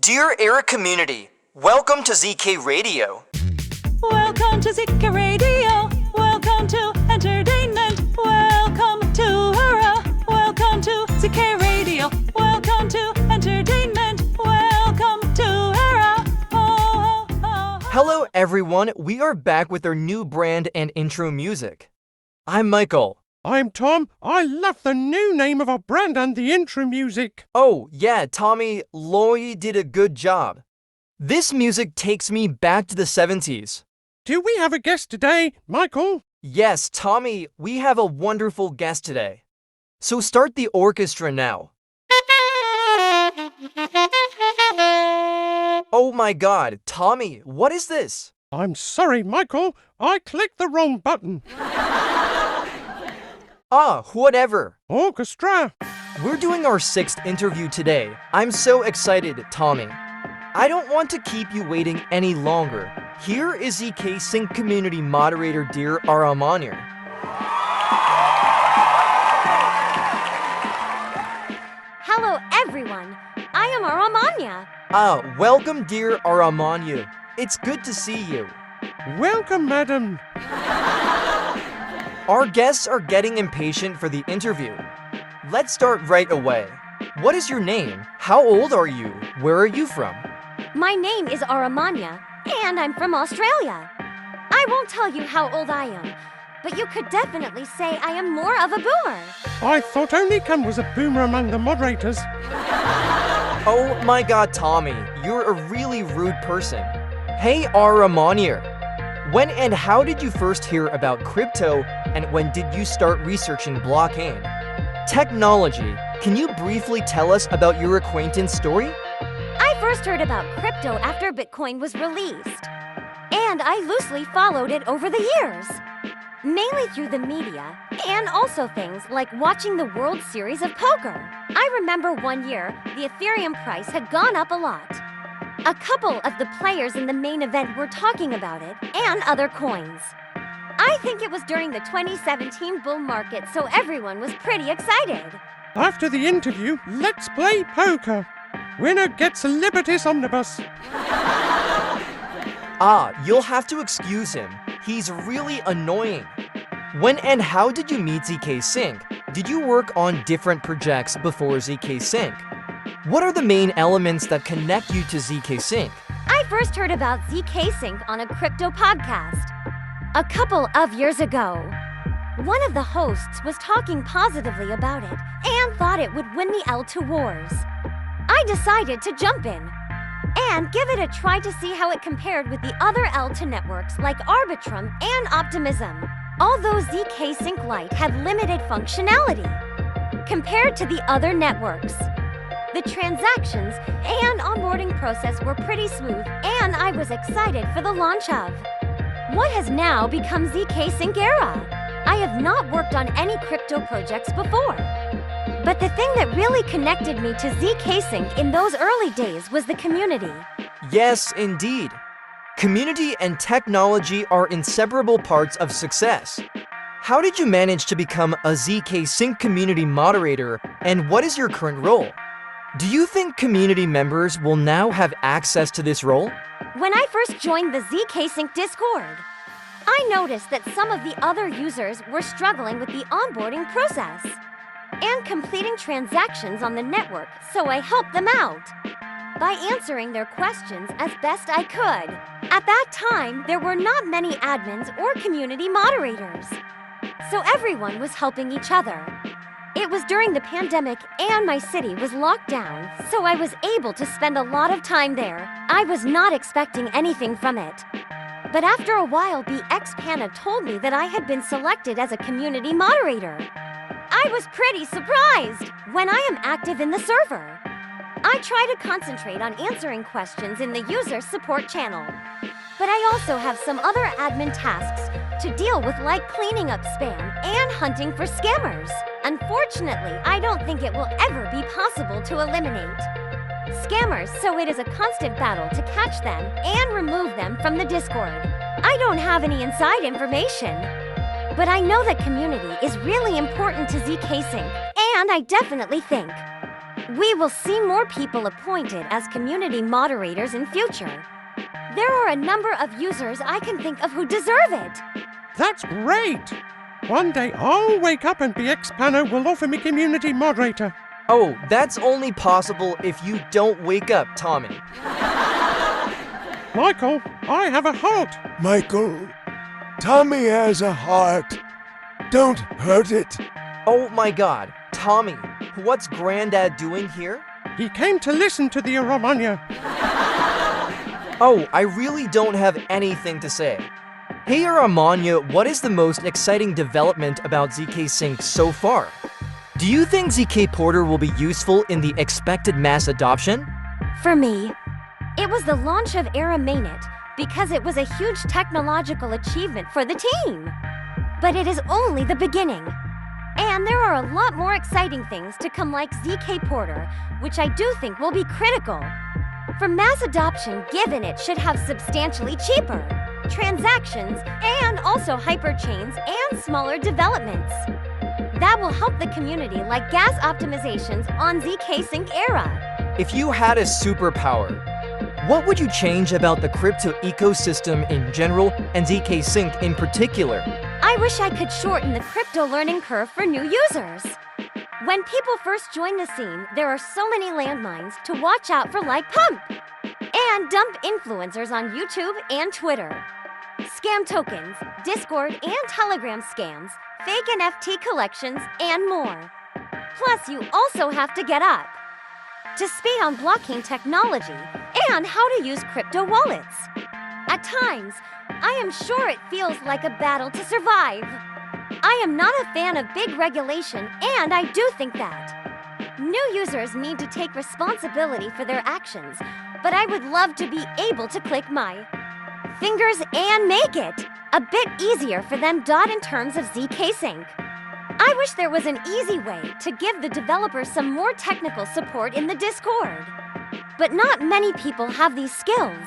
Dear Era community, welcome to zkRadio. Welcome to zkRadio. Welcome to entertainment. Welcome to Era. Welcome to zkRadio. Welcome to entertainment. Welcome to Era. Oh, oh, oh. Hello everyone, we are back with our new brand and intro music. I'm Michael. I'm Tom. I love the new name of our brand and the intro music. Oh, yeah, Tommy, Loy did a good job. This music takes me back to the 70s. Do we have a guest today, Michael? Yes, Tommy, we have a wonderful guest today. So start the orchestra now. Oh my god, Tommy, what is this? I'm sorry, Michael. I clicked the wrong button. Whatever. Orchestra. We're doing our 6th interview today. I'm so excited, Tommy. I don't want to keep you waiting any longer. Here is zkSync community moderator dear Aramanja. Hello everyone, I am Aramanja. Welcome dear Aramanja. It's good to see you. Welcome, madam. Our guests are getting impatient for the interview. Let's start right away. What is your name? How old are you? Where are you from? My name is Aramanja, and I'm from Australia. I won't tell you how old I am, but you could definitely say I am more of a boomer. I thought only Cam was a boomer among the moderators. Oh my god, Tommy, you're a really rude person. Hey Aramanja, when and how did you first hear about crypto, and when did you start researching blockchain? Technology, can you briefly tell us about your acquaintance story? I first heard about crypto after Bitcoin was released, and I loosely followed it over the years. Mainly through the media, and also things like watching the World Series of Poker. I remember one year, the Ethereum price had gone up a lot. A couple of the players in the main event were talking about it, and other coins. I think it was during the 2017 bull market, so everyone was pretty excited. After the interview, let's play poker. Winner gets a Liberties Omnibus. You'll have to excuse him. He's really annoying. When and how did you meet zkSync? Did you work on different projects before zkSync? What are the main elements that connect you to zkSync? I first heard about zkSync on a crypto podcast a couple of years ago. One of the hosts was talking positively about it and thought it would win the L2 wars. I decided to jump in and give it a try to see how it compared with the other L2 networks like Arbitrum and Optimism. Although zkSync Lite had limited functionality compared to the other networks. The transactions and onboarding process were pretty smooth, and I was excited for the launch of what has now become zkSync Era. I have not worked on any crypto projects before. But the thing that really connected me to zkSync in those early days was the community. Yes, indeed. Community and technology are inseparable parts of success. How did you manage to become a zkSync community moderator, and what is your current role? Do you think community members will now have access to this role? When I first joined the zkSync Discord, I noticed that some of the other users were struggling with the onboarding process and completing transactions on the network, so I helped them out by answering their questions as best I could. At that time, there were not many admins or community moderators, so everyone was helping each other. It was during the pandemic and my city was locked down, so I was able to spend a lot of time there. I was not expecting anything from it. But after a while, BXPana told me that I had been selected as a community moderator. I was pretty surprised. When I am active in the server, I try to concentrate on answering questions in the user support channel. But I also have some other admin tasks to deal with, like cleaning up spam and hunting for scammers. Unfortunately, I don't think it will ever be possible to eliminate scammers, so it is a constant battle to catch them and remove them from the Discord. I don't have any inside information, but I know that community is really important to zkSync, and I definitely think We will see more people appointed as community moderators in future. There are a number of users I can think of who deserve it. That's great! One day I'll wake up and BXPano will offer me community moderator. Oh, that's only possible if you don't wake up, Tommy. Michael, I have a heart. Michael, Tommy has a heart. Don't hurt it. Oh my god, Tommy, what's Granddad doing here? He came to listen to the Aramanja. Oh, I really don't have anything to say. Hey Aramanja, what is the most exciting development about zkSync so far? Do you think ZK Porter will be useful in the expected mass adoption? For me, it was the launch of Aramanja because it was a huge technological achievement for the team. But it is only the beginning. And there are a lot more exciting things to come like ZK Porter, which I do think will be critical. For mass adoption, given it should have substantially cheaper transactions and also hyperchains and smaller developments. That will help the community like gas optimizations on zkSync era. If you had a superpower, what would you change about the crypto ecosystem in general and zkSync in particular? I wish I could shorten the crypto learning curve for new users. When people first join the scene, there are so many landmines to watch out for, like pump and dump influencers on YouTube and Twitter. Scam tokens, Discord and Telegram scams, fake NFT collections, and more. Plus, you also have to get up to speed on blockchain technology and how to use crypto wallets. At times, I am sure it feels like a battle to survive. I am not a fan of big regulation, and I do think that new users need to take responsibility for their actions, but I would love to be able to click my fingers and make it a bit easier for them. In terms of zkSync, I wish there was an easy way to give the developers some more technical support in the Discord. But not many people have these skills.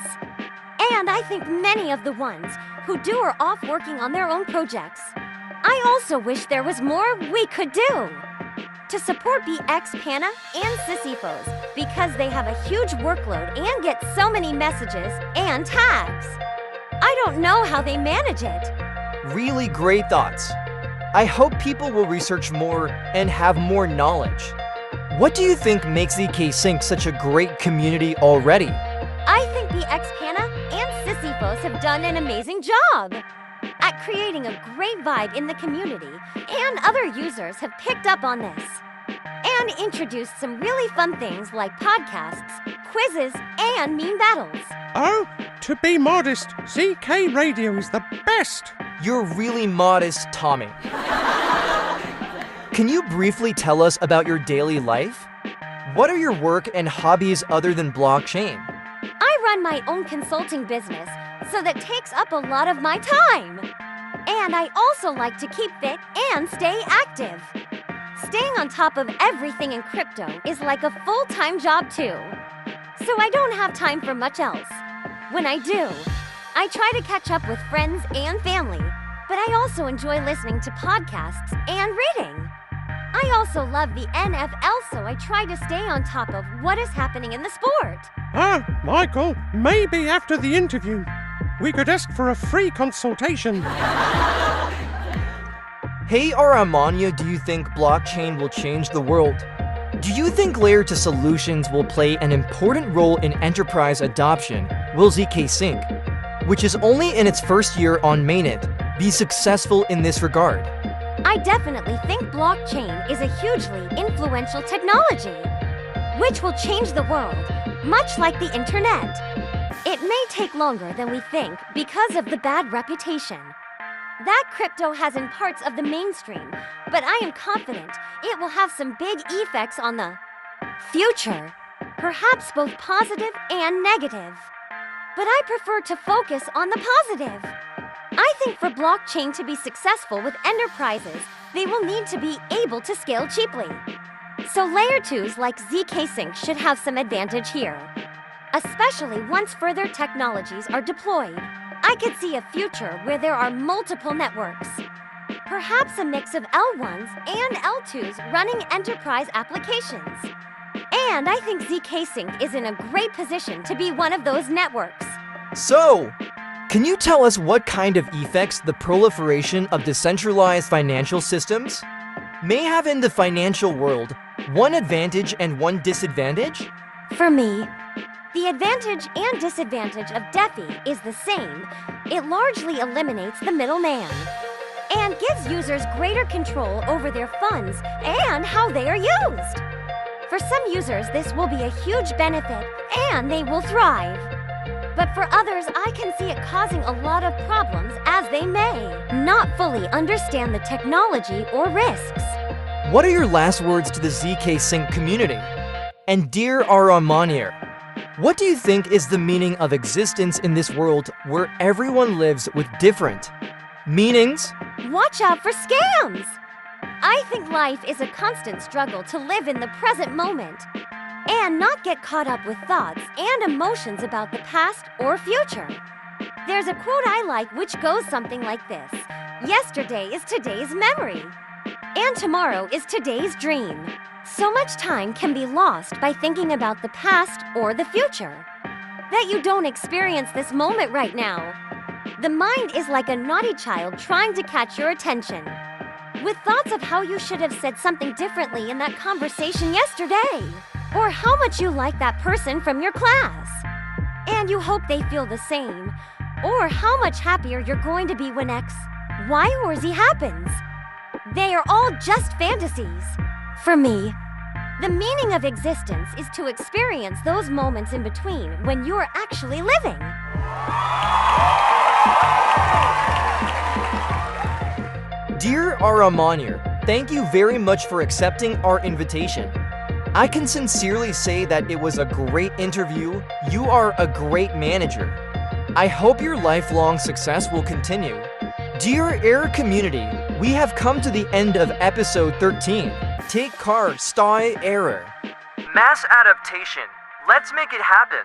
And I think many of the ones who do are off working on their own projects. I also wish there was more we could do to support BXPana and Sisyphos because they have a huge workload and get so many messages and tags. I don't know how they manage it. Really great thoughts. I hope people will research more and have more knowledge. What do you think makes zkSync such a great community already? I think BXPana and Sisyphos have done an amazing job at creating a great vibe in the community, and other users have picked up on this and introduced some really fun things like podcasts, quizzes, and meme battles. Oh, to be modest, zkRadio is the best. You're really modest, Tommy. Can you briefly tell us about your daily life? What are your work and hobbies other than blockchain? I run my own consulting business, so that takes up a lot of my time. And I also like to keep fit and stay active. Staying on top of everything in crypto is like a full-time job too. So I don't have time for much else. When I do, I try to catch up with friends and family, but I also enjoy listening to podcasts and reading. I also love the NFL, so I try to stay on top of what is happening in the sport. Michael, maybe after the interview, we could ask for a free consultation. Hey Aramanja, do you think blockchain will change the world? Do you think Layer 2 solutions will play an important role in enterprise adoption? Will zkSync, which is only in its first year on mainnet, be successful in this regard? I definitely think blockchain is a hugely influential technology, which will change the world, much like the internet. It may take longer than we think because of the bad reputation that crypto has in parts of the mainstream, but I am confident it will have some big effects on the future, perhaps both positive and negative. But I prefer to focus on the positive. I think for blockchain to be successful with enterprises, they will need to be able to scale cheaply. So Layer 2s like zkSync should have some advantage here, especially once further technologies are deployed. I could see a future where there are multiple networks, perhaps a mix of L1s and L2s running enterprise applications. And I think zkSync is in a great position to be one of those networks. So, can you tell us what kind of effects the proliferation of decentralized financial systems may have in the financial world, one advantage and one disadvantage? For me, the advantage and disadvantage of DeFi is the same. It largely eliminates the middleman and gives users greater control over their funds and how they are used. For some users, this will be a huge benefit and they will thrive. But for others, I can see it causing a lot of problems as they may not fully understand the technology or risks. What are your last words to the zkSync community? And dear Aramanja, what do you think is the meaning of existence in this world where everyone lives with different meanings? Watch out for scams! I think life is a constant struggle to live in the present moment and not get caught up with thoughts and emotions about the past or future. There's a quote I like which goes something like this: "Yesterday is today's memory, and tomorrow is today's dream." So much time can be lost by thinking about the past or the future that you don't experience this moment right now. The mind is like a naughty child trying to catch your attention, with thoughts of how you should have said something differently in that conversation yesterday, or how much you like that person from your class, and you hope they feel the same, or how much happier you're going to be when X, Y, or Z happens. They are all just fantasies. For me, the meaning of existence is to experience those moments in between when you are actually living. Dear Aramanja, thank you very much for accepting our invitation. I can sincerely say that it was a great interview. You are a great manager. I hope your lifelong success will continue. Dear Air community, we have come to the end of episode 13. Take care, stay error. Mass adaptation. Let's make it happen.